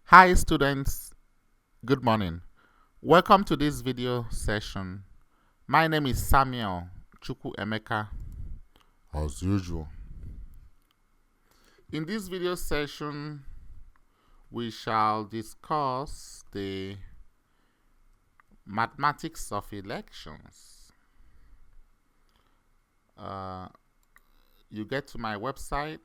Hi students, good morning. Welcome to this video session. My name is Samuel Chukwu Emeka, as usual. In this video session, we shall discuss the mathematics of elections. You get to my website,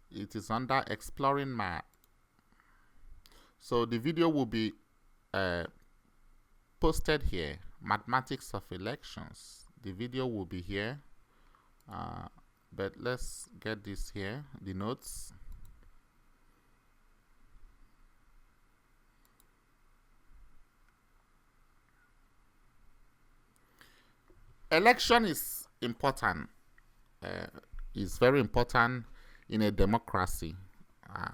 it is under Exploring Math. So the video will be posted here, Mathematics of Elections. The video will be here, but let's get this here, the notes. Election is important. It's very important in a democracy.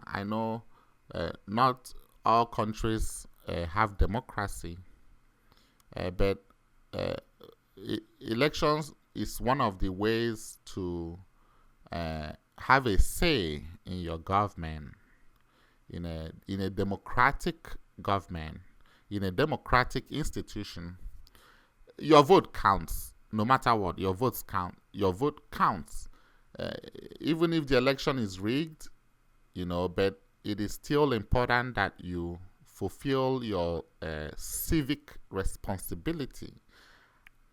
I know not all countries have democracy, but elections is one of the ways to have a say in your government, in a democratic government, in a democratic institution. Your vote counts. No matter what, your votes count. Your vote counts. Even if the election is rigged, but it is still important that you fulfill your civic responsibility.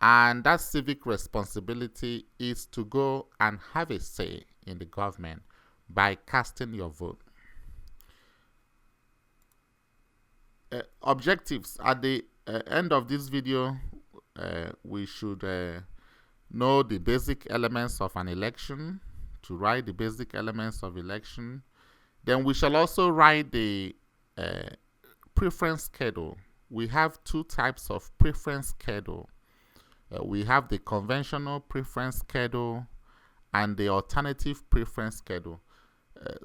And that civic responsibility is to go and have a say in the government by casting your vote. Objectives. At the end of this video, we should know the basic elements of an election, to write the basic elements of election. Then we shall also write the preference schedule. We have two types of preference schedule. We have the conventional preference schedule and the alternative preference schedule.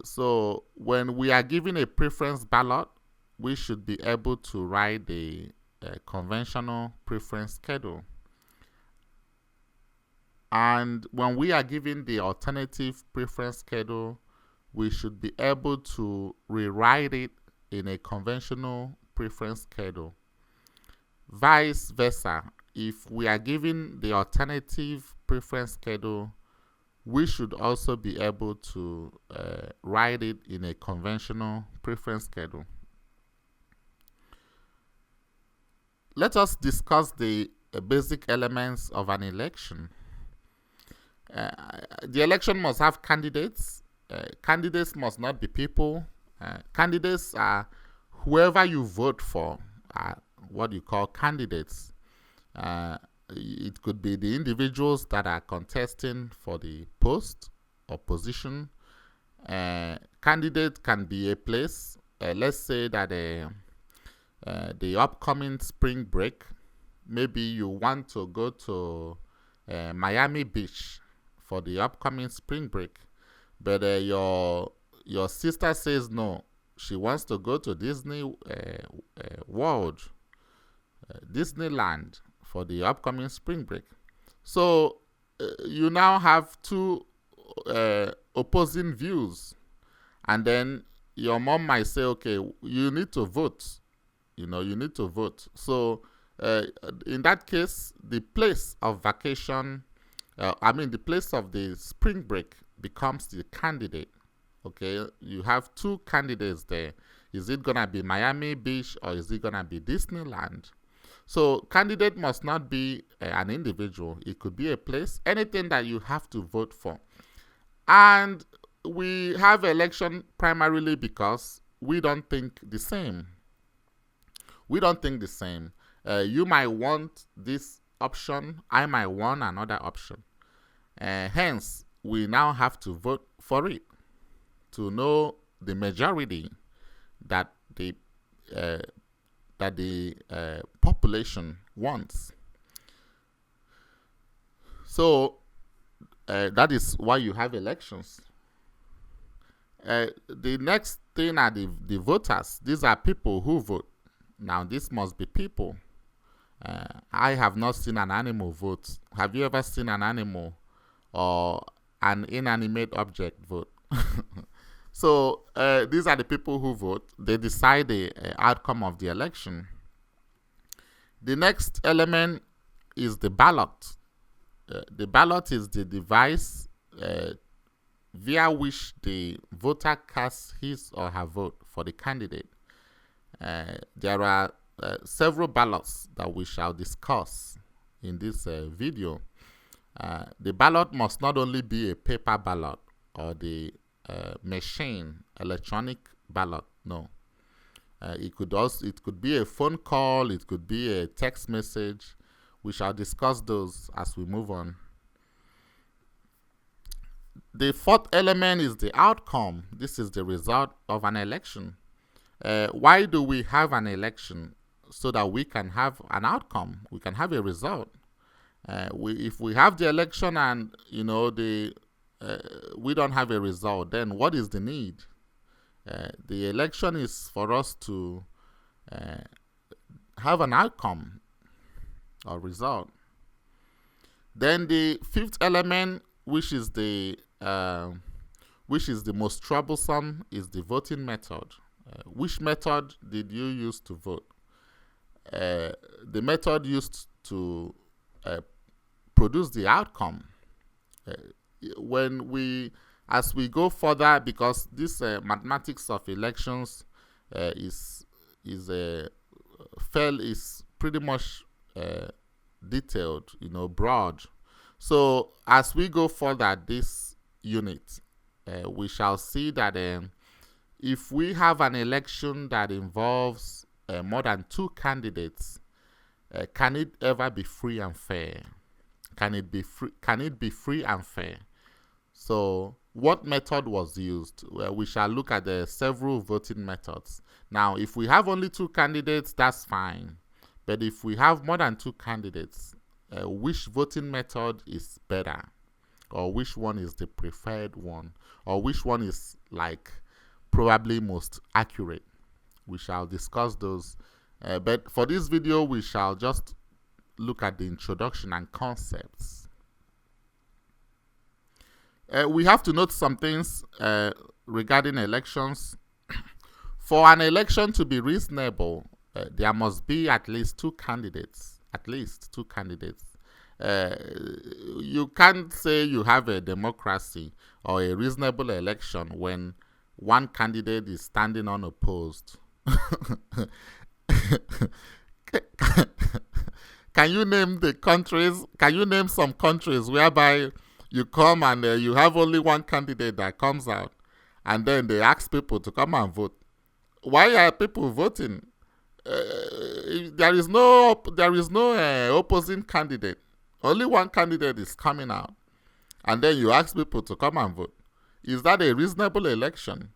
So when we are given a preference ballot, we should be able to write the conventional preference schedule. And when we are given the alternative preference schedule, we should be able to rewrite it in a conventional preference schedule. Vice versa, if we are given the alternative preference schedule, we should also be able to write it in a conventional preference schedule. Let us discuss the basic elements of an election. The election must have candidates. Candidates must not be people. Candidates are whoever you vote for, are what you call candidates. It could be the individuals that are contesting for the post or position. Candidate can be a place. Let's say that the upcoming spring break, maybe you want to go to Miami Beach for the upcoming spring break, but your sister says no, she wants to go to Disney World, Disneyland for the upcoming spring break. So you now have two opposing views, and then your mom might say, okay, you need to vote. You need to vote. So in that case, the place of vacation, the place of the spring break becomes the candidate. Okay, you have two candidates there. Is it gonna be Miami Beach or is it gonna be Disneyland? So candidate must not be an individual. It could be a place, anything that you have to vote for. And we have election primarily because we don't think the same. We don't think the same. You might want this option. I might want another option. Hence, we now have to vote for it to know the majority that the population wants. So that is why you have elections. The next thing are the voters. These are people who vote. Now, this must be people. I have not seen an animal vote. Have you ever seen an animal or an inanimate object vote? So these are the people who vote. They decide the outcome of the election. The next element is the ballot. The ballot is the device via which the voter casts his or her vote for the candidate. There are several ballots that we shall discuss in this video. The ballot must not only be a paper ballot or the machine electronic ballot. No, it could be a phone call. It could be a text message. We shall discuss those as we move on. The fourth element is the outcome. This is the result of an election. Why do we have an election? So that we can have an outcome. We can have a result. If we have the election and we don't have a result, then what is the need? The election is for us to have an outcome or result. Then the fifth element, which is the most troublesome, is the voting method. Which method did you use to vote? The method used to produce the outcome. As we go further, because this mathematics of elections is pretty much detailed, broad. So as we go further this unit, we shall see that if we have an election that involves more than two candidates, can it ever be free and fair? Can it be free and fair? So what method was used? Well, we shall look at the several voting methods. Now, if we have only two candidates, that's fine. But if we have more than two candidates, which voting method is better? Or which one is the preferred one? Or which one is probably most accurate? We shall discuss those. But for this video, we shall just look at the introduction and concepts. We have to note some things regarding elections. For an election to be reasonable, there must be at least two candidates. You can't say you have a democracy or a reasonable election when one candidate is standing unopposed. Can you name the countries? Can you name some countries whereby you come and you have only one candidate that comes out, and then they ask people to come and vote? Why are people voting? There is no opposing candidate. Only one candidate is coming out, and then you ask people to come and vote. Is that a reasonable election?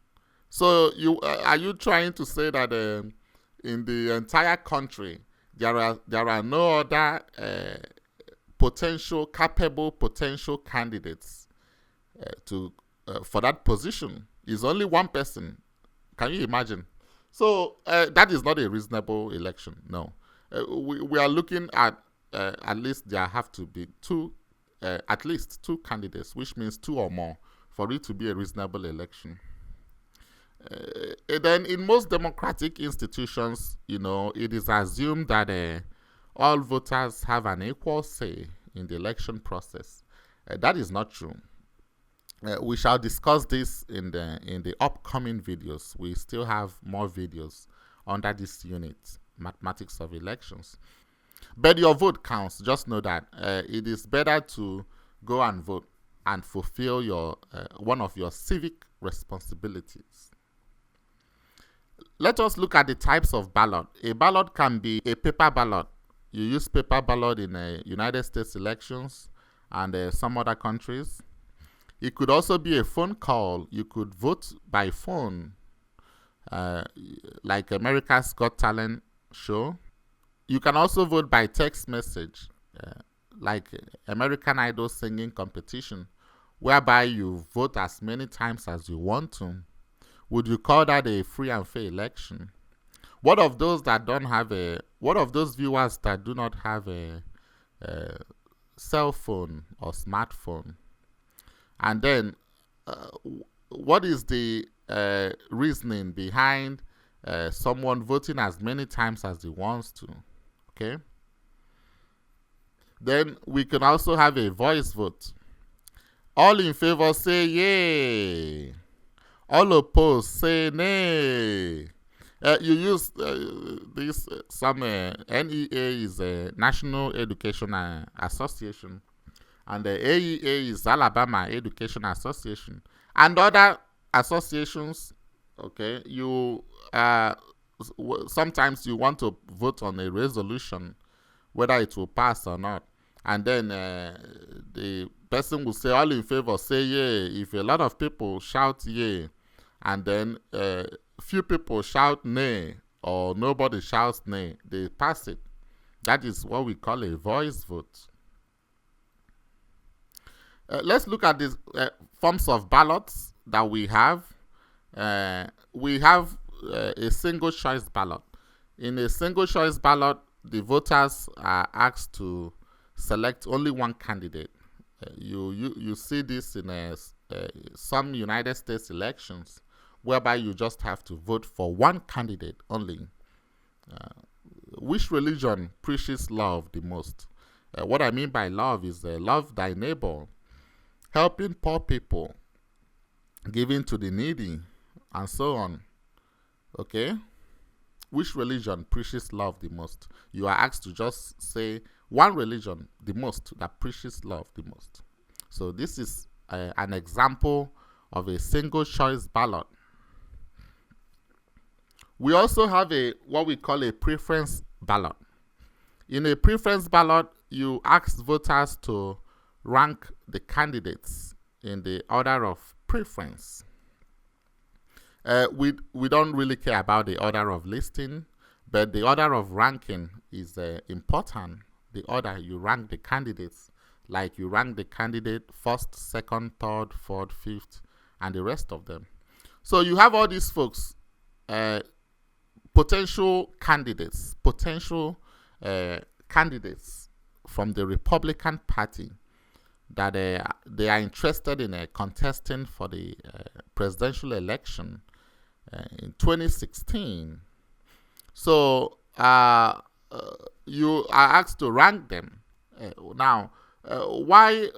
So are you trying to say that in the entire country there are no other capable potential candidates for that position? Is only one person? Can you imagine? So that is not a reasonable election. No, we are looking at least there have to be at least two candidates, which means two or more, for it to be a reasonable election. Then in most democratic institutions, it is assumed that all voters have an equal say in the election process. That is not true. We shall discuss this in the upcoming videos. We still have more videos under this unit, mathematics of elections. But your vote counts. Just know that it is better to go and vote and fulfill your one of your civic responsibilities. Let us look at the types of ballot. A ballot can be a paper ballot. You use paper ballot in United States elections and some other countries. It could also be a phone call. You could vote by phone, like America's Got Talent show. You can also vote by text message, like American Idol singing competition, whereby you vote as many times as you want to. Would you call that a free and fair election? What of those that don't have what of those viewers that do not have a cell phone or smartphone? And then what is the reasoning behind someone voting as many times as he wants to? Okay. Then we can also have a voice vote. All in favor say yay. All opposed say nay. You use this, some NEA is a National Education Association, and the AEA is Alabama Education Association, and other associations. Okay, you sometimes you want to vote on a resolution, whether it will pass or not, and then the person will say all in favor say yay. If a lot of people shout yay, and then few people shout nay, or nobody shouts nay, they pass it. That is what we call a voice vote. Let's look at these forms of ballots that we have. We have a single choice ballot. In a single choice ballot, the voters are asked to select only one candidate. You see this in some United States elections, whereby you just have to vote for one candidate only. Which religion preaches love the most? What I mean by love is love thy neighbor, helping poor people, giving to the needy, and so on. Okay? Which religion preaches love the most? You are asked to just say one religion the most that preaches love the most. So this is an example of a single choice ballot. We also have what we call a preference ballot. In a preference ballot, you ask voters to rank the candidates in the order of preference. We don't really care about the order of listing, but the order of ranking is important. The order you rank the candidates, like you rank the candidate first, second, third, fourth, fifth, and the rest of them. So you have all these folks, potential candidates from the Republican Party that they are interested in contesting for the presidential election in 2016. So you are asked to rank them. Now, why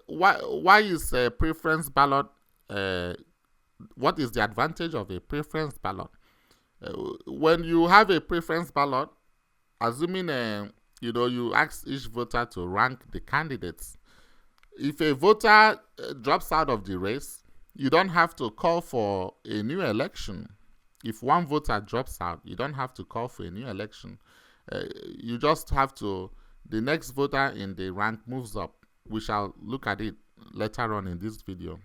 is a preference ballot? What is the advantage of a preference ballot? When you have a preference ballot, assuming you ask each voter to rank the candidates. If a voter drops out of the race, you don't have to call for a new election. If one voter drops out, you don't have to call for a new election. You just have to, the next voter in the rank moves up. We shall look at it later on in this video.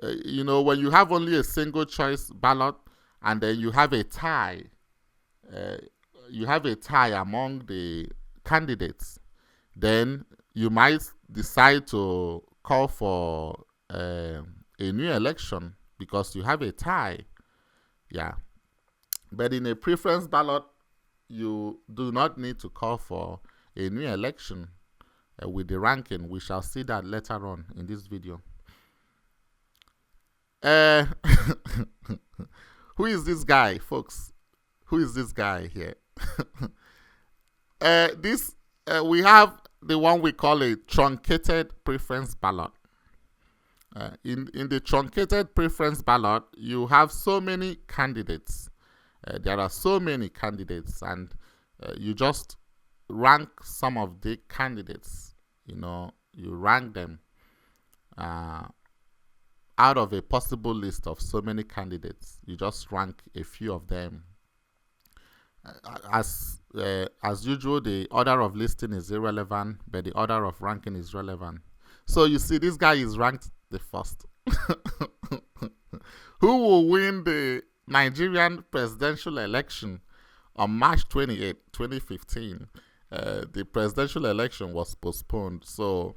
When you have only a single choice ballot and then you have a tie, among the candidates, then you might decide to call for a new election because you have a tie. Yeah. But in a preference ballot, you do not need to call for a new election with the ranking. We shall see that later on in this video. Who is this guy, folks? Who is this guy here? We have the one we call a truncated preference ballot. In the truncated preference ballot, you have so many candidates. There are so many candidates, and you just rank some of the candidates. You rank them out of a possible list of so many candidates. You just rank a few of them. As usual, the order of listing is irrelevant, but the order of ranking is relevant. So you see, this guy is ranked the first. Who will win the Nigerian presidential election on March 28, 2015? The presidential election was postponed, so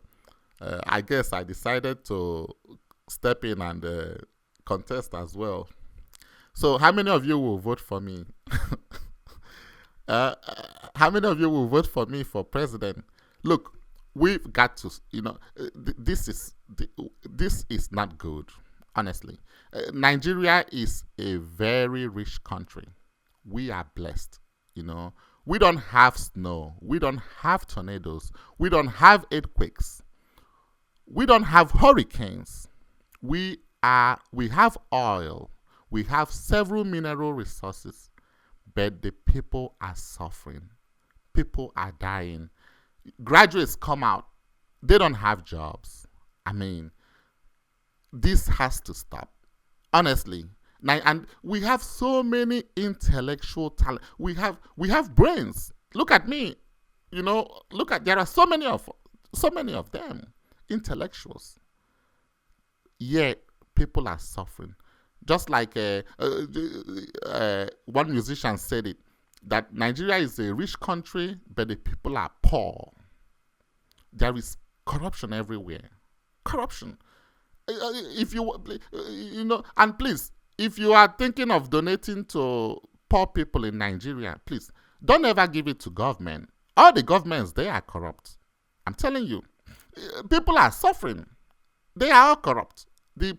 I guess I decided to step in and contest as well. So how many of you will vote for me? How many of you will vote for me for president? Look, we've got to, this is not good. honestly. Nigeria is a very rich country. We are blessed, you know. We don't have snow. We don't have tornadoes. We don't have earthquakes. We don't have hurricanes. We have oil. We have several mineral resources, but the people are suffering. People are dying. Graduates come out. They don't have jobs. I mean, this has to stop. Honestly. Now, and we have so many intellectual talent. We have brains. Look at me. You know, there are so many of them, intellectuals. Yet people are suffering. Just like one musician said it, that Nigeria is a rich country, but the people are poor. There is corruption everywhere. Corruption. If you know, and please, if you are thinking of donating to poor people in Nigeria, please don't ever give it to government. All the governments, they are corrupt. I'm telling you, people are suffering. They are all corrupt. The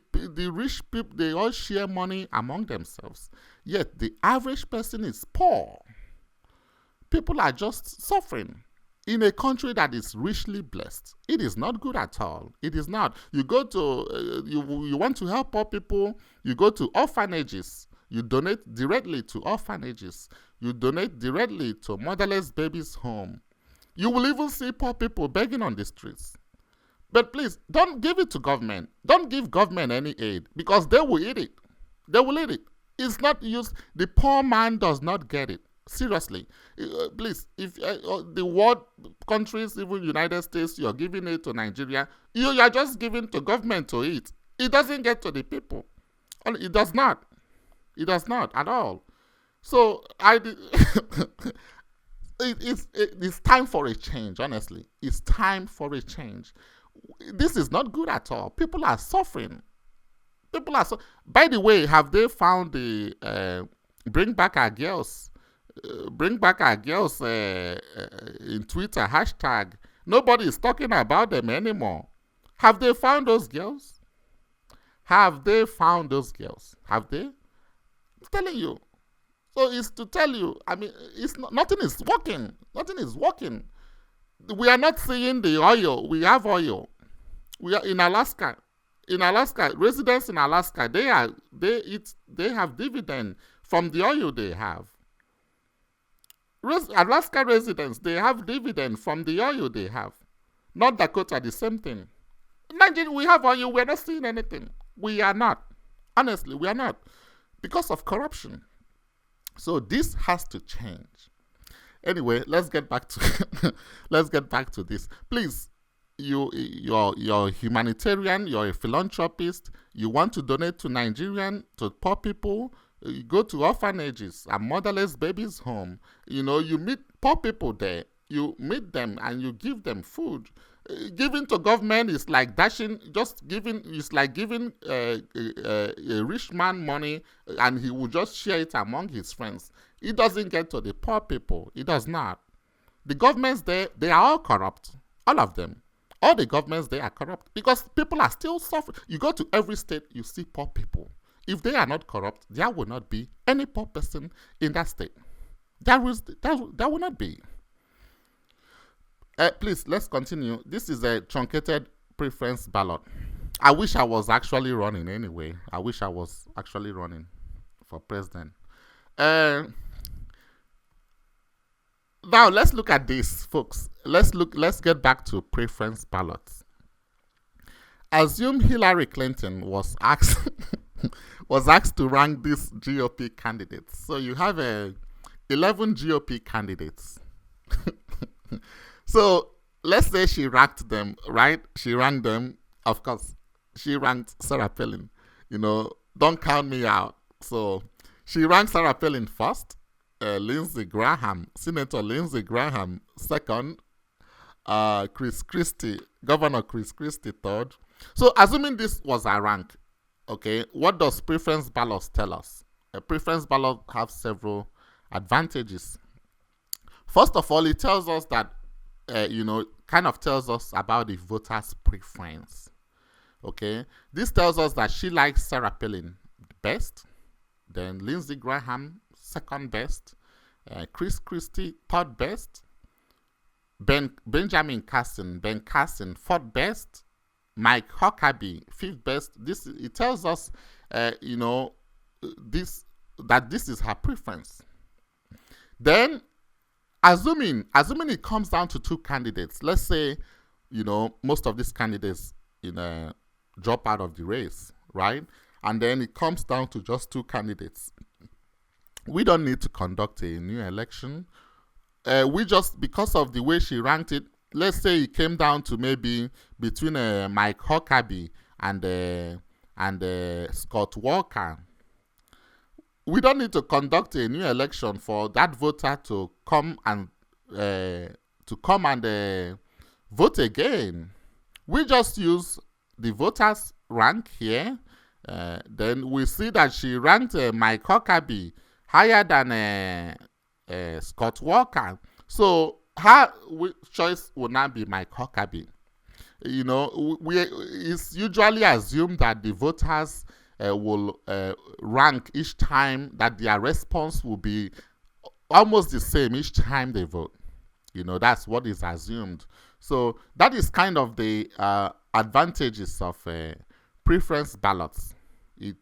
rich people, they all share money among themselves. Yet the average person is poor. People are just suffering. In a country that is richly blessed, it is not good at all. It is not. You go to, you want to help poor people, you go to orphanages, you donate directly to orphanages, you donate directly to motherless babies' home. You will even see poor people begging on the streets. But please, don't give it to government. Don't give government any aid, because they will eat it. They will eat it. It's not used. The poor man does not get it. Seriously, please, if the world countries, even United States, you're giving it to Nigeria, you are just giving to government to eat. It doesn't get to the people. It does not. It does not at all. So it's time for a change. Honestly, it's time for a change. This is not good at all. People are suffering. People are so. By the way, have they found the Bring Back Our Girls? Bring Back Our Girls in Twitter hashtag. Nobody is talking about them anymore. Have they found those girls? Have they found those girls? Have they? I'm telling you. So it's to tell you. I mean, it's not, nothing is working. Nothing is working. We are not seeing the oil. We have oil. We are in Alaska. In Alaska, residents in Alaska, they have dividend from the oil they have. Alaska residents, they have dividend from the oil they have. North Dakota, the same thing. Nigeria, we have oil, we're not seeing anything. We are not. Honestly, we are not. Because of corruption. So this has to change. Anyway, let's get back to let's get back to this. Please, you're a humanitarian, you're a philanthropist, you want to donate to Nigerian, to poor people. You go to orphanages and motherless babies' home. You know, you meet poor people there. You meet them and you give them food. Giving to government is like dashing, just giving, it's like giving a rich man money and he will just share it among his friends. It doesn't get to the poor people. It does not. The governments there, they are all corrupt. All of them. All the governments there are corrupt because people are still suffering. You go to every state, you see poor people. If they are not corrupt, there will not be any poor person in that state. There will not be. Please, let's continue. This is a truncated preference ballot. I wish I was actually running anyway. I wish I was actually running for president. Now, let's look at this, folks. Let's get back to preference ballots. Assume Hillary Clinton was asked to rank these GOP candidates. So you have 11 GOP candidates. So let's say she ranked them, right? She ranked them. Of course, she ranked Sarah Palin. You know, don't count me out. So she ranked Sarah Palin first, Lindsey Graham, Senator Lindsey Graham second, Chris Christie, Governor Chris Christie third. So assuming this was a rank, okay, what does preference ballots tell us? A preference ballot have several advantages. First of all, it tells us that, kind of tells us about the voter's preference. Okay, this tells us that she likes Sarah Palin best, then Lindsey Graham second best, Chris Christie third best, Ben Carson fourth best, Mike Huckabee fifth best. This it tells us, this that this is her preference. Then, assuming it comes down to two candidates, let's say, most of these candidates drop out of the race, right? And then it comes down to just two candidates. We don't need to conduct a new election. We just, because of the way she ranked it, let's say it came down to maybe between Mike Huckabee and Scott Walker. We don't need to conduct a new election for that voter to come and vote again. We just use the voters' rank here. Then we see that she ranked Mike Huckabee higher than Scott Walker. So her choice will not be Mike Huckabee. It's usually assumed that the voters will rank each time, that their response will be almost the same each time they vote. That's what is assumed. So that is kind of the advantages of preference ballots. It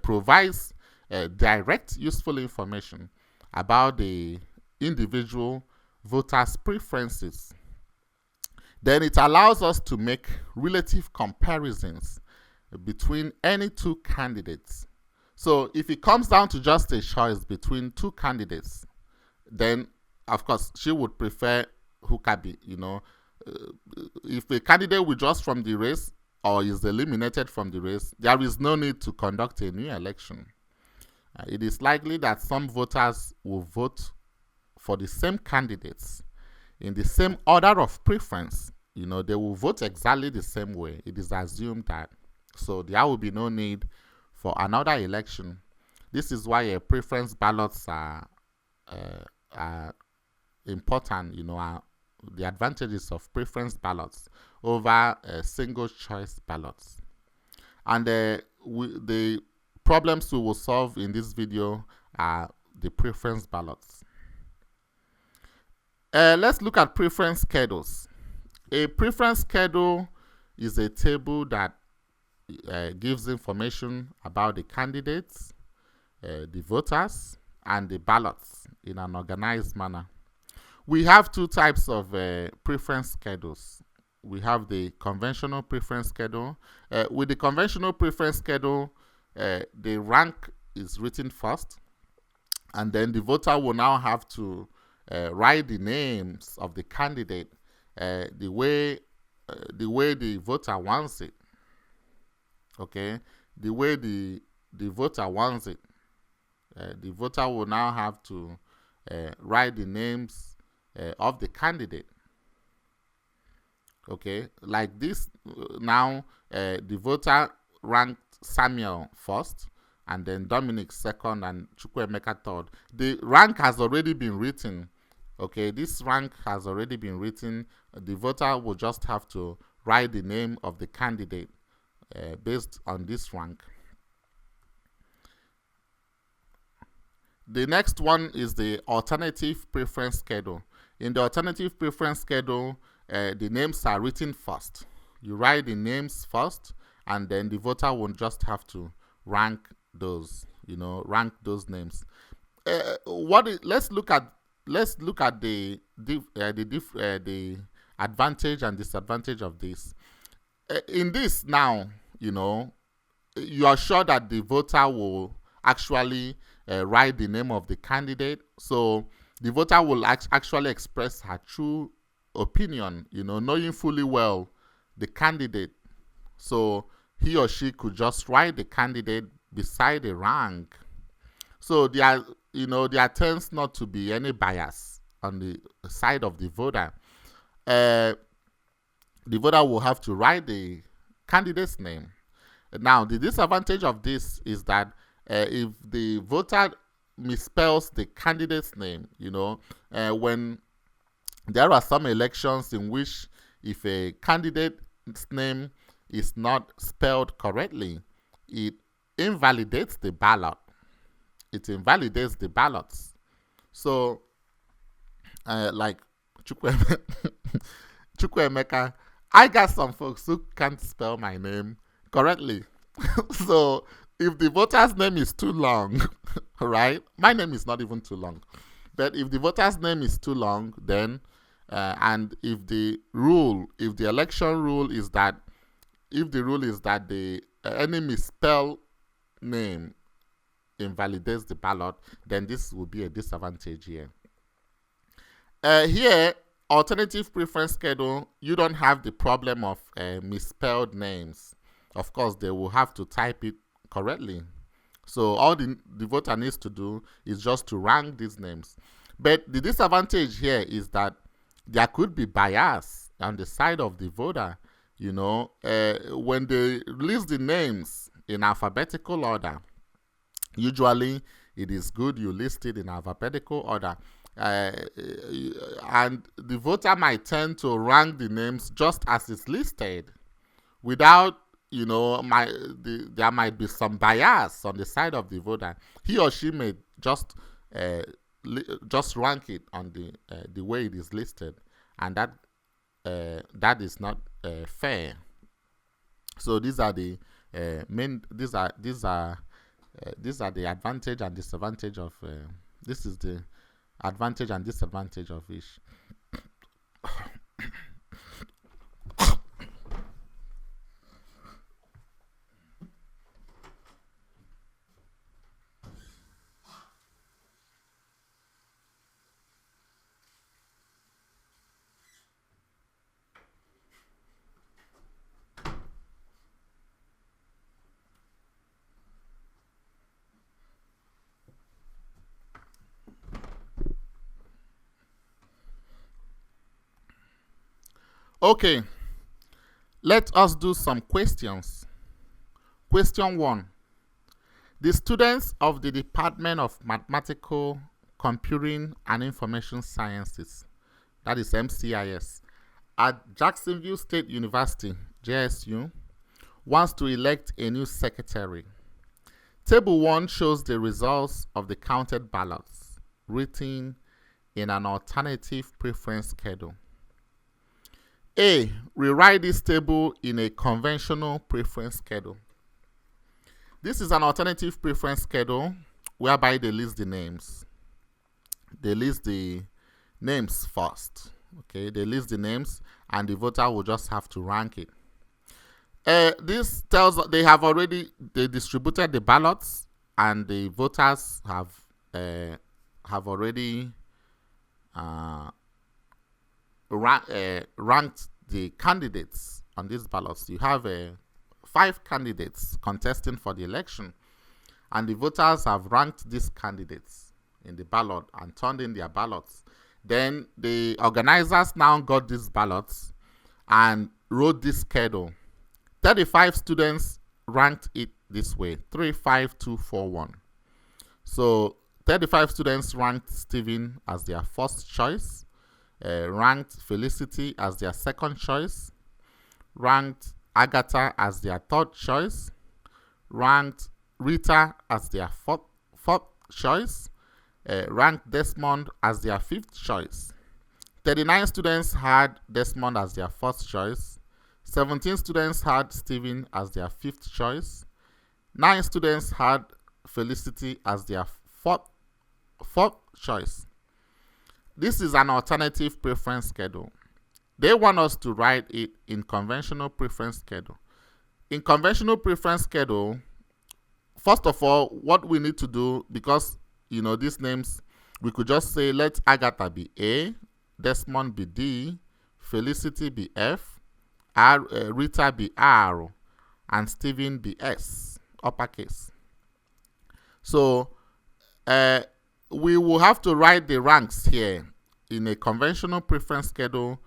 provides direct, useful information about the individual voters' preferences. Then it allows us to make relative comparisons between any two candidates. So if it comes down to just a choice between two candidates, then of course she would prefer Huckabee. If a candidate withdraws from the race or is eliminated from the race, there is no need to conduct a new election. It is likely that some voters will vote for the same candidates in the same order of preference. They will vote exactly the same way. It is assumed that. So there will be no need for another election. This is why preference ballots are important. The advantages of preference ballots over single choice ballots. And the problems we will solve in this video are the preference ballots. Let's look at preference schedules. A preference schedule is a table that gives information about the candidates, the voters, and the ballots in an organized manner. We have two types of preference schedules. We have the conventional preference schedule. With the conventional preference schedule, the rank is written first, and then the voter will now have to write the names of the candidate the way the voter wants it. Okay, the way the voter wants it. The voter will now have to write the names of the candidate. Okay, like this now, the voter ranked Samuel first, and then Dominic second, and Chukwuemeka third. The rank has already been written. Okay, this rank has already been written. The voter will just have to write the name of the candidate based on this rank. The next one is the alternative preference schedule. In the alternative preference schedule, the names are written first. You write the names first, and then the voter will just have to rank those. Rank those names. Let's look at the advantage and disadvantage of this. In this now, you are sure that the voter will actually write the name of the candidate. So the voter will actually express her true opinion, knowing fully well the candidate. So he or she could just write the candidate beside the rank. So there tends not to be any bias on the side of the voter. The voter will have to write the candidate's name. Now, the disadvantage of this is that if the voter misspells the candidate's name, when there are some elections in which if a candidate's name is not spelled correctly, it invalidates the ballot. It invalidates the ballots. So, like Chukwemeka, I got some folks who can't spell my name correctly. So, if the voter's name is too long, right? My name is not even too long. But if the voter's name is too long, then, and if the election rule is that, if the rule is that the any misspelled name invalidates the ballot, then this will be a disadvantage here. Here, alternative preference schedule, you don't have the problem of misspelled names. Of course, they will have to type it correctly. So all the voter needs to do is just to rank these names. But the disadvantage here is that there could be bias on the side of the voter. You know, when they list the names in alphabetical order, usually it is good you list it in alphabetical order. And the voter might tend to rank the names just as it's listed without, you know, there might be some bias on the side of the voter. He or she may just rank it on the way it is listed, and that is not fair. So these are the these are the advantage and disadvantage of this is the advantage and disadvantage of each. Okay, let us do some questions. Question 1. The students of the Department of Mathematical, Computing, and Information Sciences, that is MCIS, at Jacksonville State University, JSU, wants to elect a new secretary. Table 1 shows the results of the counted ballots written in an alternative preference schedule. A. Rewrite this table in a conventional preference schedule. This is an alternative preference schedule whereby they list the names. They list the names first. Okay, they list the names and the voter will just have to rank it. This tells they distributed the ballots and the voters have already ranked the candidates on these ballots. You have 5 candidates contesting for the election, and the voters have ranked these candidates in the ballot and turned in their ballots. Then the organizers now got these ballots and wrote this schedule. 35 students ranked it this way: 3, 5, 2, 4, 1. So 35 students ranked Stephen as their first choice, ranked Felicity as their second choice, ranked Agatha as their third choice, ranked Rita as their fourth choice, ranked Desmond as their 5th choice. 39 students had Desmond as their first choice. 17 students had Stephen as their 5th choice. 9 students had Felicity as their fourth choice. This is an alternative preference schedule. They want us to write it in conventional preference schedule. In conventional preference schedule, first of all, what we need to do, because you know these names, we could just say let Agatha be A, Desmond be D, Felicity be F, Rita be R, and Stephen be S, uppercase. So we will have to write the ranks here in a conventional preference schedule.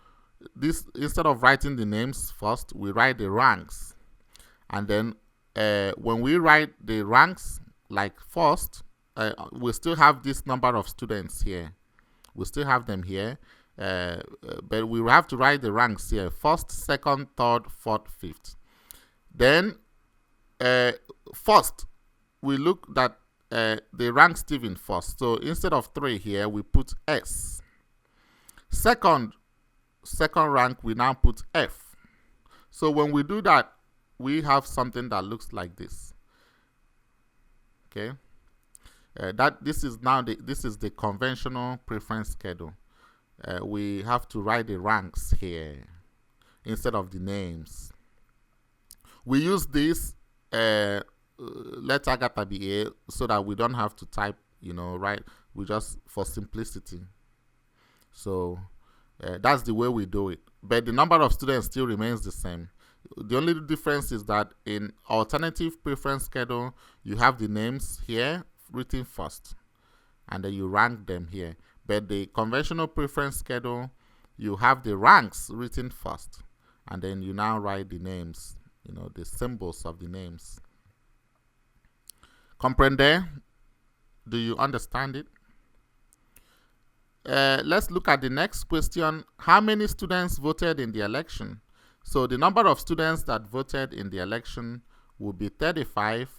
This, instead of writing the names first, we write the ranks, and then when we write the ranks, like first, we still have this number of students here. We still have them here, but we have to write the ranks here: first, second, third, fourth, fifth. Then first, we look that they rank Stephen first. So instead of 3 here, we put S. Second rank, we now put F. So when we do that, we have something that looks like this. Okay, this is the conventional preference schedule. We have to write the ranks here instead of the names. We use this let Agatha be A so that we don't have to type, right? We just for simplicity. So that's the way we do it. But the number of students still remains the same. The only difference is that in alternative preference schedule, you have the names here written first, and then you rank them here. But the conventional preference schedule, you have the ranks written first, and then you now write the names, the symbols of the names. Comprende? Do you understand it? Let's look at the next question. How many students voted in the election? So the number of students that voted in the election would be 35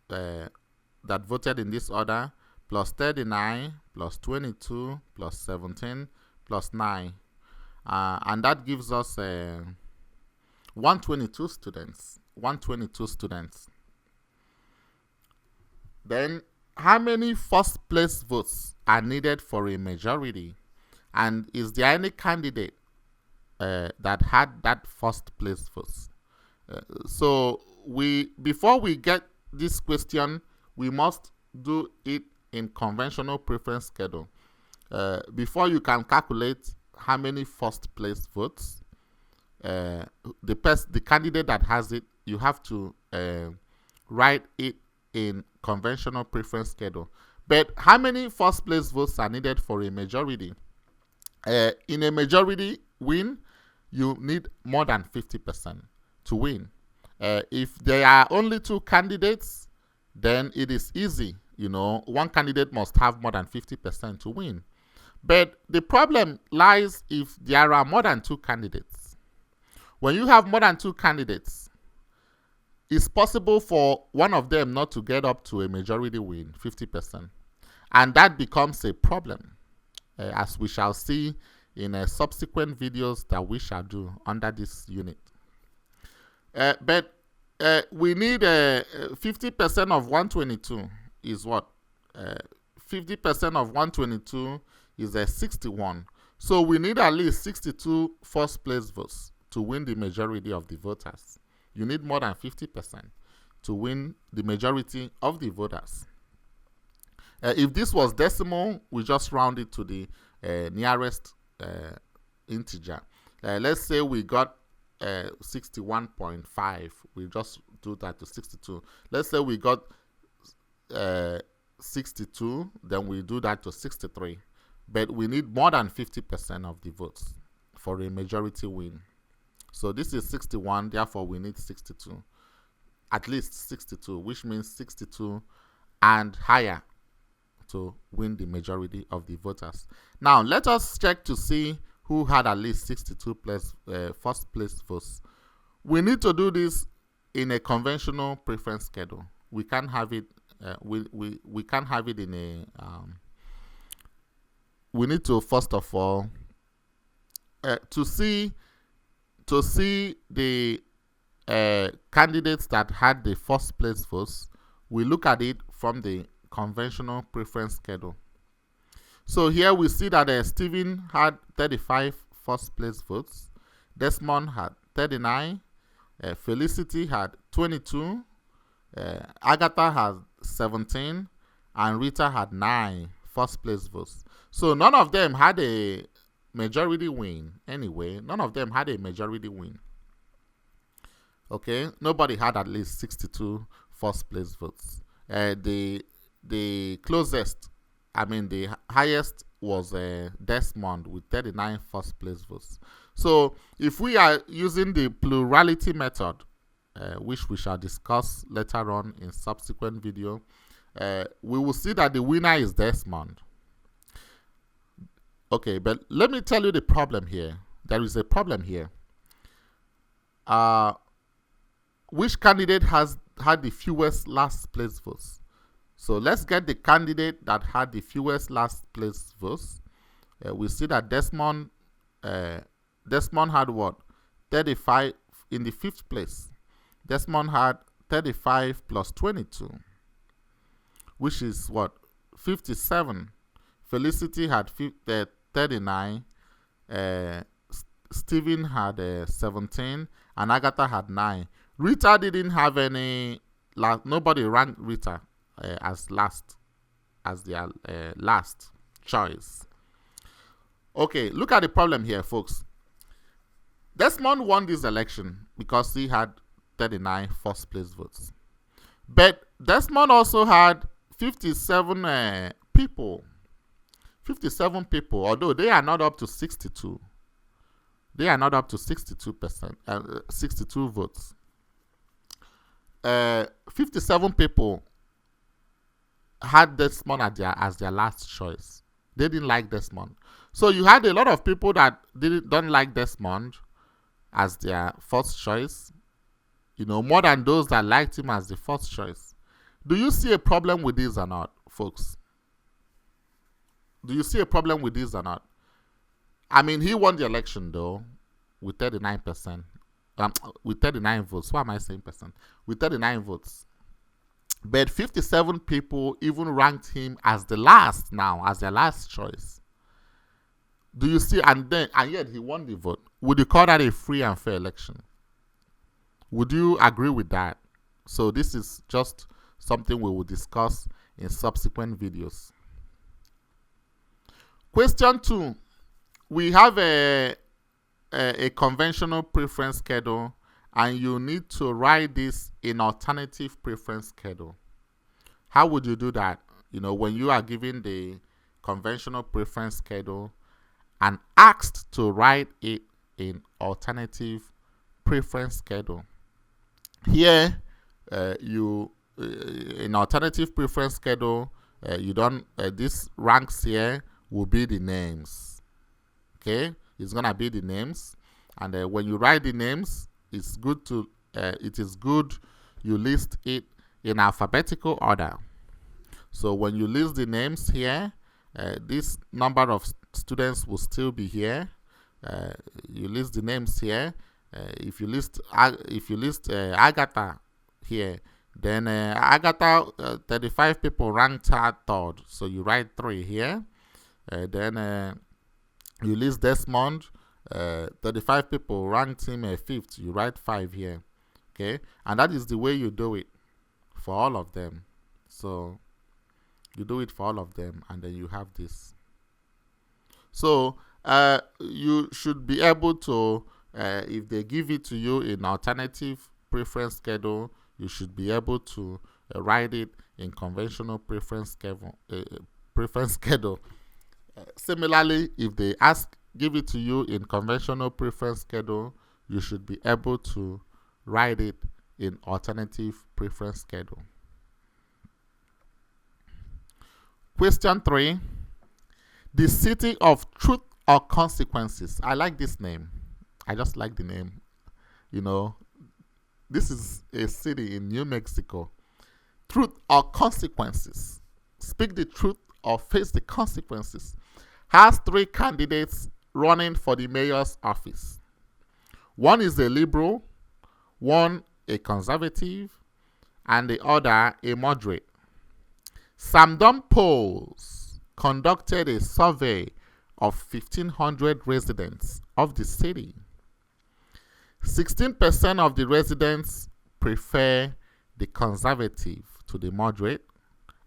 that voted in this order, plus 39, plus 22, plus 17, plus 9. And that gives us 122 students. 122 students. Then, how many first place votes are needed for a majority? And is there any candidate that had that first place votes? So before we get this question, we must do it in conventional preference schedule. Before you can calculate how many first place votes, the candidate that has it, you have to write it in conventional preference schedule. But how many first place votes are needed for a majority? In a majority win, you need more than 50% to win. If there are only 2 candidates, then it is easy. One candidate must have more than 50% to win. But the problem lies if there are more than 2 candidates. When you have more than 2 candidates, it's possible for one of them not to get up to a majority win, 50%. And that becomes a problem, as we shall see in subsequent videos that we shall do under this unit. But we need 50% of 122 is what? 50% of 122 is 61. So we need at least 62 first place votes to win the majority of the voters. You need more than 50% to win the majority of the voters. If this was decimal, we just round it to the nearest integer. Let's say we got 61.5. We just do that to 62. Let's say we got 62, then we do that to 63. But we need more than 50% of the votes for a majority win. So this is 61, therefore we need 62. At least 62, which means 62 and higher to win the majority of the voters. Now, let us check to see who had at least 62 first place votes. We need to do this in a conventional preference schedule. We can't have it. We can't have it in a. We need to first of all to see the candidates that had the first place votes. We look at it from the conventional preference schedule. So here we see that Stephen had 35 first place votes, Desmond had 39, Felicity had 22, Agatha had 17, and Rita had 9 first place votes. So none of them had a majority win anyway. None of them had a majority win. Okay, nobody had at least 62 first place votes. The closest, the highest was Desmond with 39 first place votes. So if we are using the plurality method, which we shall discuss later on in subsequent video, we will see that the winner is Desmond. Okay, but let me tell you the problem here. There is a problem here. which candidate has had the fewest last place votes? So let's get the candidate that had the fewest last place votes. We see that Desmond had what? 35 in the 5th place. Desmond had 35 plus 22, which is what? 57. Felicity had 39. Stephen had 17, and Agatha had 9. Rita didn't have any. Nobody ranked Rita as their last choice. Okay, look at the problem here, folks. Desmond won this election because he had 39 first place votes. But Desmond also had 57 people. 57 people, although they are not up to 62. They are not up to 62%, 62 votes. 57 people had Desmond as their last choice. They didn't like Desmond. So you had a lot of people that don't like Desmond as their first choice, more than those that liked him as the first choice. Do you see a problem with this or not, folks? Do you see a problem with this or not? I mean, he won the election, though, with 39%. With 39 votes. Why am I saying percent? With 39 votes. But 57 people even ranked him as the last now, as their last choice. Do you see? And yet he won the vote. Would you call that a free and fair election? Would you agree with that? So this is just something we will discuss in subsequent videos. Question 2. We have a conventional preference schedule, and you need to write this in alternative preference schedule. How would you do that? When you are given the conventional preference schedule and asked to write it in alternative preference schedule. Here, in alternative preference schedule, these ranks here will be the names. Okay, it's gonna be the names, and when you write the names, it is good you list it in alphabetical order. So when you list the names here, this number of students will still be here. You list the names here. If you list Agatha here, then Agatha 35 people ranked her 3rd, so you write 3 here. Then you list Desmond, 35 people ranked him 5th, you write 5 here. Okay, and that is the way you do it for all of them. So you do it for all of them, and then you have this. So you should be able to, if they give it to you in alternative preference schedule, you should be able to write it in conventional preference schedule. Similarly, if they give it to you in conventional preference schedule, you should be able to write it in alternative preference schedule. Question 3. The city of truth or consequences. I like this name. I just like the name. This is a city in New Mexico. Truth or consequences. Speak the truth or face the consequences. Has 3 candidates running for the mayor's office. One is a liberal, one a conservative, and the other a moderate. Samdom polls conducted a survey of 1,500 residents of the city. 16% of the residents prefer the conservative to the moderate,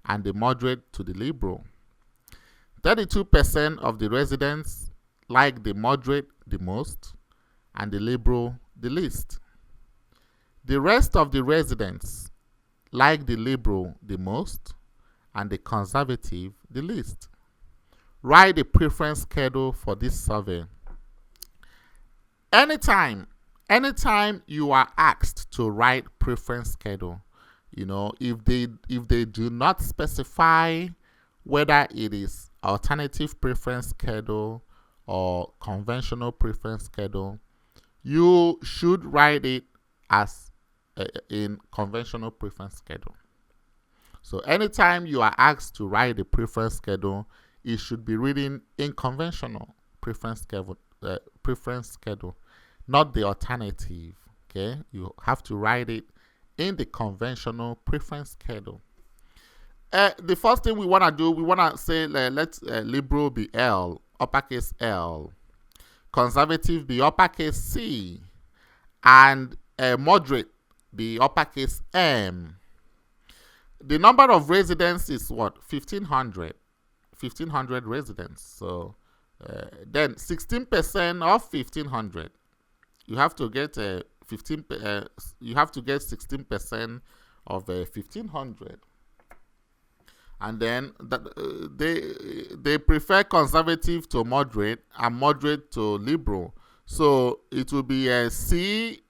and the moderate to the liberal. 32% of the residents like the moderate the most, and the liberal the least. The rest of the residents like the liberal the most, and the conservative the least. Write the preference schedule for this survey. Anytime you are asked to write preference schedule, if they do not specify whether it is alternative preference schedule or conventional preference schedule, you should write it as in conventional preference schedule. So anytime you are asked to write a preference schedule, it should be written in conventional preference schedule, not the alternative. Okay, you have to write it in the conventional preference schedule. The first thing we want to do, we want to say let liberal be L, uppercase L, conservative be uppercase C, and moderate be uppercase M. The number of residents is what? 1,500. 1,500 residents. So then 16% of 1,500. You have to get 15. You have to get 16% of 1,500. And then they prefer conservative to moderate and moderate to liberal. So it will be a CML.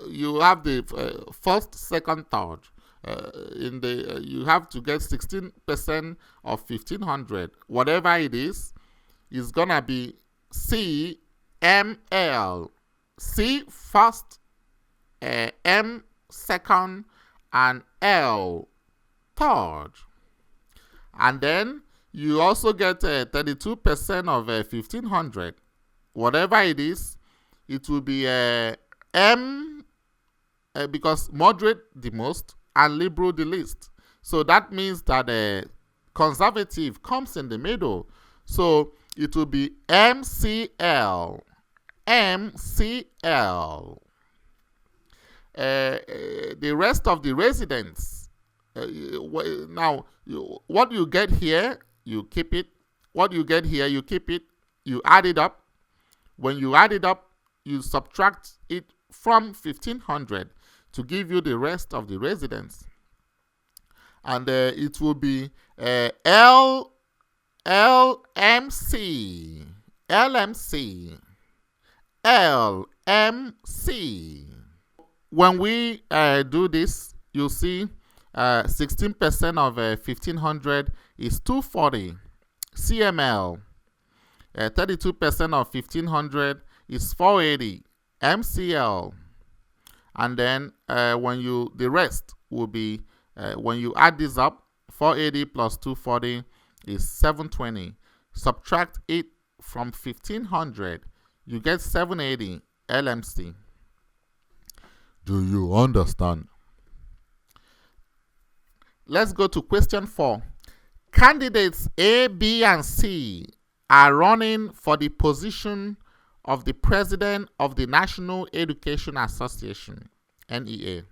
You have the first, second, third. You have to get 16% of 1,500. Whatever it is gonna be CML. C first, M second, and L third. And then you also get 32% of 1,500. Whatever it is, it will be M, because moderate the most and liberal the least. So that means that conservative comes in the middle. So it will be MCL. MCL. The rest of the residents, now what you get here, you keep it. What you get here, you keep it. You add it up. When you add it up, you subtract it from 1,500 to give you the rest of the residents. And it will be LMC. LMC. LMC. When we do this, you'll see 16% of 1,500 is 240 CML. 32% of 1,500 is 480 MCL. And then the rest will be, when you add this up, 480 plus 240 is 720. Subtract it from 1,500, you get 780 LMC. Do you understand? Let's go to question 4. Candidates A, B, and C are running for the position of the president of the National Education Association, NEA.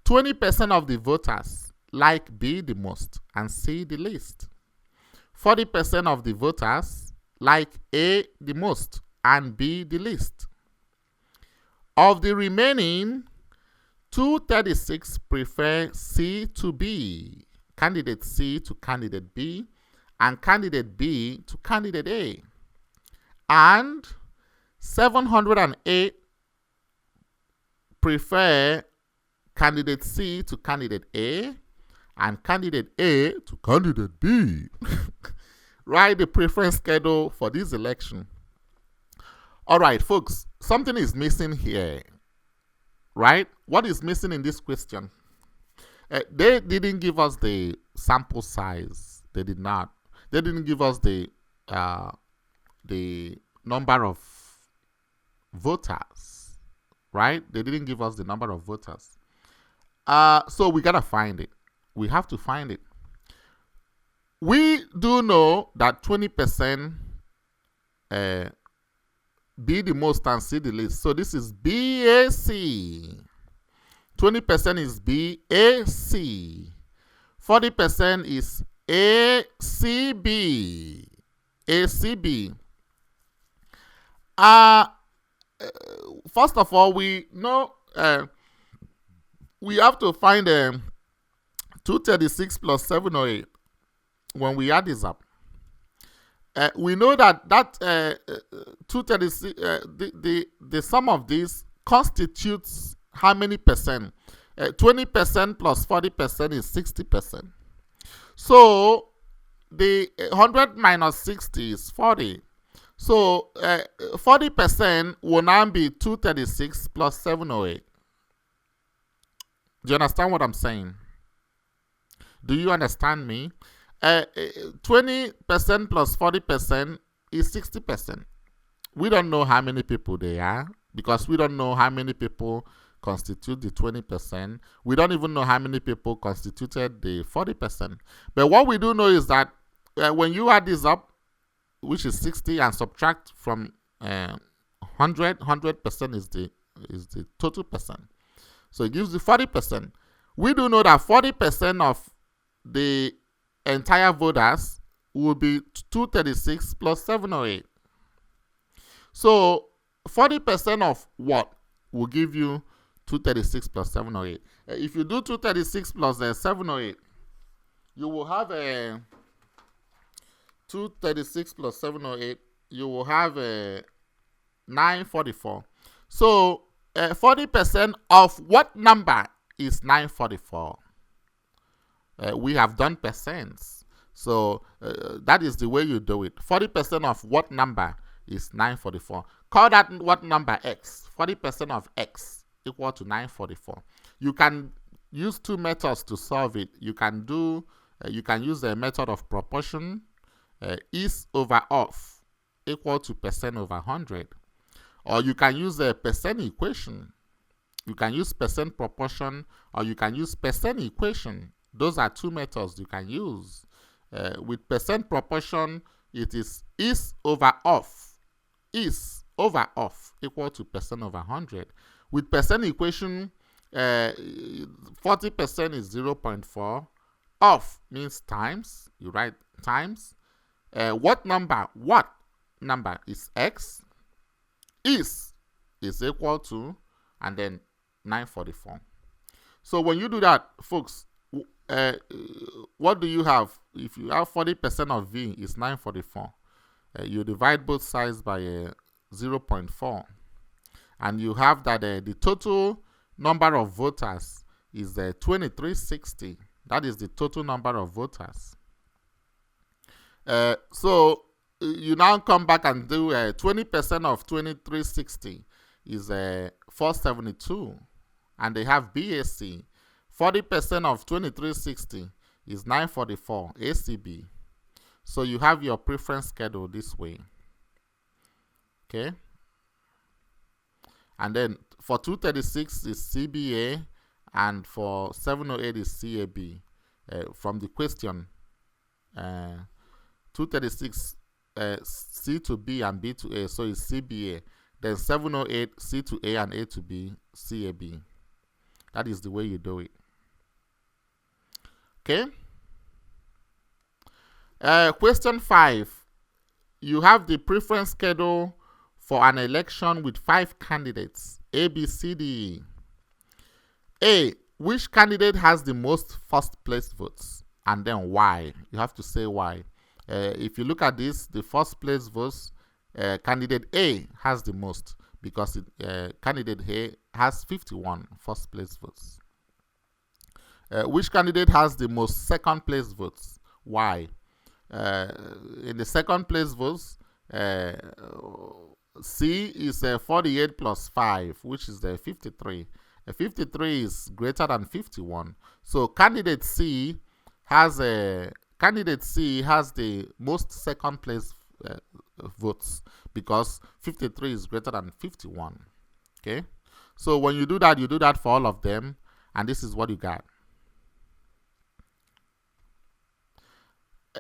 20% of the voters like B the most and C the least. 40% of the voters like A the most and B the least. Of the remaining, 236 prefer C to B, candidate C to candidate B, and candidate B to candidate A. And 708 prefer candidate C to candidate A, and candidate A to candidate B. Write the preference schedule for this election. All right, folks, something is missing here, right? What is missing in this question? They didn't give us the sample size. They did not. They didn't give us the number of voters, right? They didn't give us the number of voters. So we gotta find it. We have to find it. We do know that 20% B the most and C the least. So this is BAC. 20% is BAC. 40% is ACB. ACB. First of all, we know we have to find 236 plus 708 when we add this up. We know that 236, the sum of these constitutes how many percent? 20% plus 40% is 60%. So the 100 minus 60 is 40. So 40% will now be 236 plus 708. Do you understand what I'm saying? Do you understand me? 20% plus 40% is 60%. We don't know how many people they are because we don't know how many people constitute the 20%. We don't even know how many people constituted the 40%. But what we do know is that when you add this up, which is 60, and subtract from 100, 100% is the total percent. So it gives you 40%. We do know that 40% of the entire voters will be 236 plus 708. So 40% of what will give you 236 plus 708? If you do 236 plus 708, you will have a 236 plus 708. You will have a 944. So 40% of what number is 944? We have done percents. So that is the way you do it. 40% of what number is 944? Call that what number X. 40% of X equal to 944. You can use two methods to solve it. You can use the method of proportion, is over of equal to percent over 100. Or you can use a percent equation. You can use percent proportion, or you can use percent equation. Those are two methods you can use. With percent proportion, it is over of. Is over of equal to percent over 100. With percent equation, 40% is 0.4. Of means times. You write times. What number is X? Is equal to, and then 944. So when you do that, folks, what do you have? If you have 40% of V is 944, you divide both sides by 0.4, and you have that the total number of voters is 2360. That is the total number of voters. So you now come back and do 20% of 2360 is 472, and they have BAC. 40% of 2360 is 944 ACB. So you have your preference schedule this way. Okay. And then for 236 is CBA, and for 708 is CAB. From the question, 236 C to B and B to A, so it's CBA. Then 708 C to A and A to B, CAB. That is the way you do it. Okay. Question 5. You have the preference schedule for an election with 5 candidates, A, B, C, D, E. A, which candidate has the most first place votes? And then why? You have to say why. If you look at this, the first place votes, candidate A has the most, because candidate A has 51 first place votes. Which candidate has the most second place votes? Why? In the second place votes, C is 48 plus 5, which is 53. 53 is greater than 51. So candidate C has the most second place votes, because 53 is greater than 51. Okay. So when you do that for all of them, and this is what you got.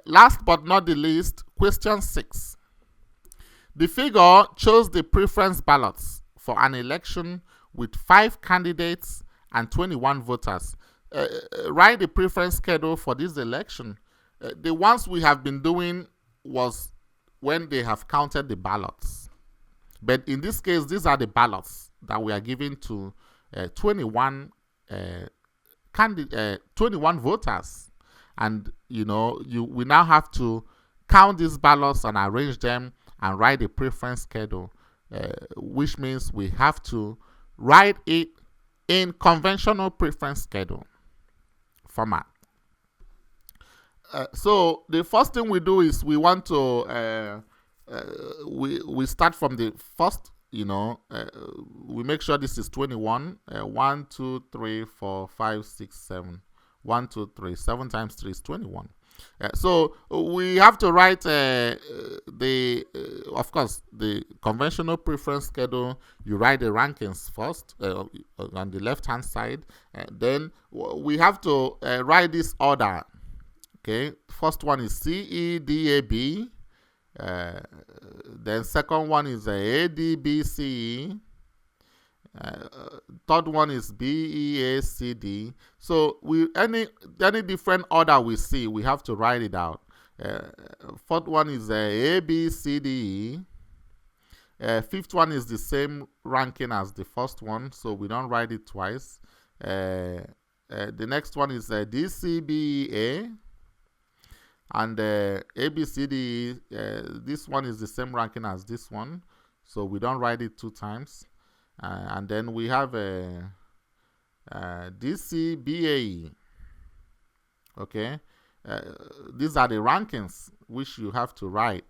Last but not the least, question 6. The figure shows the preference ballots for an election with 5 candidates and 21 voters. Write the preference schedule for this election. The ones we have been doing was when they have counted the ballots. But in this case, these are the ballots that we are giving to 21 voters. And we now have to count these ballots and arrange them and write a preference schedule, which means we have to write it in conventional preference schedule format. So the first thing we do is we want to we start from the first, we make sure this is 21. 1, 2, 3, 4, 5, 6, 7. 1, 2, 3. 7 times 3 is 21. So we have to write of course, the conventional preference schedule. You write the rankings first on the left-hand side. Then we have to write this order. Okay, first one is C, E, D, A, B. Then second one is A, D, B, C, E. Third one is B, E, A, C, D. So any different order we see, we have to write it out. Fourth one is A, B, C, D, E. Fifth one is the same ranking as the first one, so we don't write it twice. The next one is D, C, B, E, A. And A, B, C, D, E. This one is the same ranking as this one, so we don't write it 2 times. And then we have D, C, B, A, E. Okay, these are the rankings which you have to write.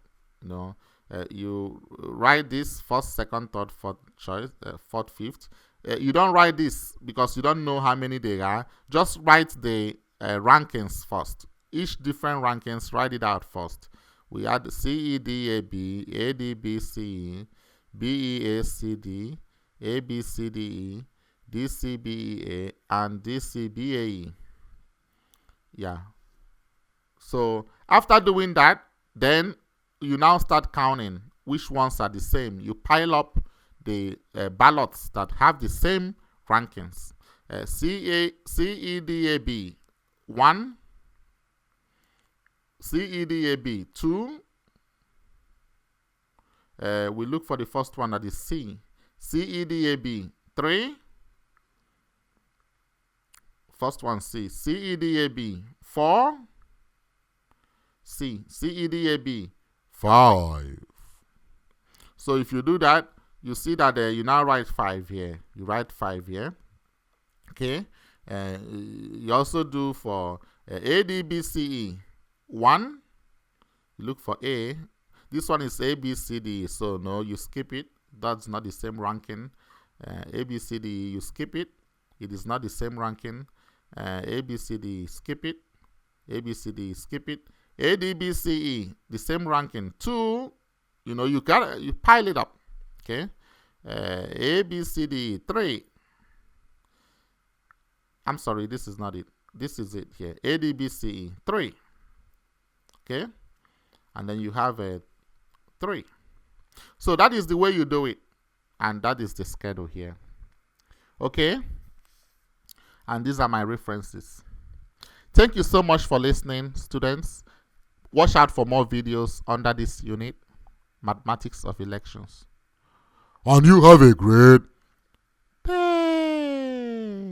You write this first, second, third, fourth choice, fourth, fifth. You don't write this because you don't know how many there are. Just write the rankings first. Each different rankings, write it out first. We had C, E, D, A, B, A, D, B, C, E, B, E, A, C, D, A, B, C, D, E, D, C, B, E, A, and D, C, B, A, E. Yeah. So after doing that, then you now start counting which ones are the same. You pile up the ballots that have the same rankings. C, E, D, A, B, 1. C, E, D, A, B, 2. We look for the first one, that is C. C, E, D, A, B, 3. First one, C. C, E, D, A, B, 4. C. C, E, D, A, B, 5. So if you do that, you see that you now write 5 here. You write 5 here. Okay. You also do for A, D, B, C, E, 1. You look for A. This one is A, B, C, D. So no, you skip it. That's not the same ranking. A, B, C, D, you skip it. It is not the same ranking. A, B, C, D, skip it. A, B, C, D, skip it. A, D, B, C, E, the same ranking. 2, you pile it up. Okay. A, B, C, D, 3. I'm sorry, this is not it. This is it here. A, D, B, C, E, 3. Okay. And then you have a 3. So that is the way you do it. And that is the schedule here. Okay. And these are my references. Thank you so much for listening, students. Watch out for more videos under this unit, Mathematics of Elections. And you have a great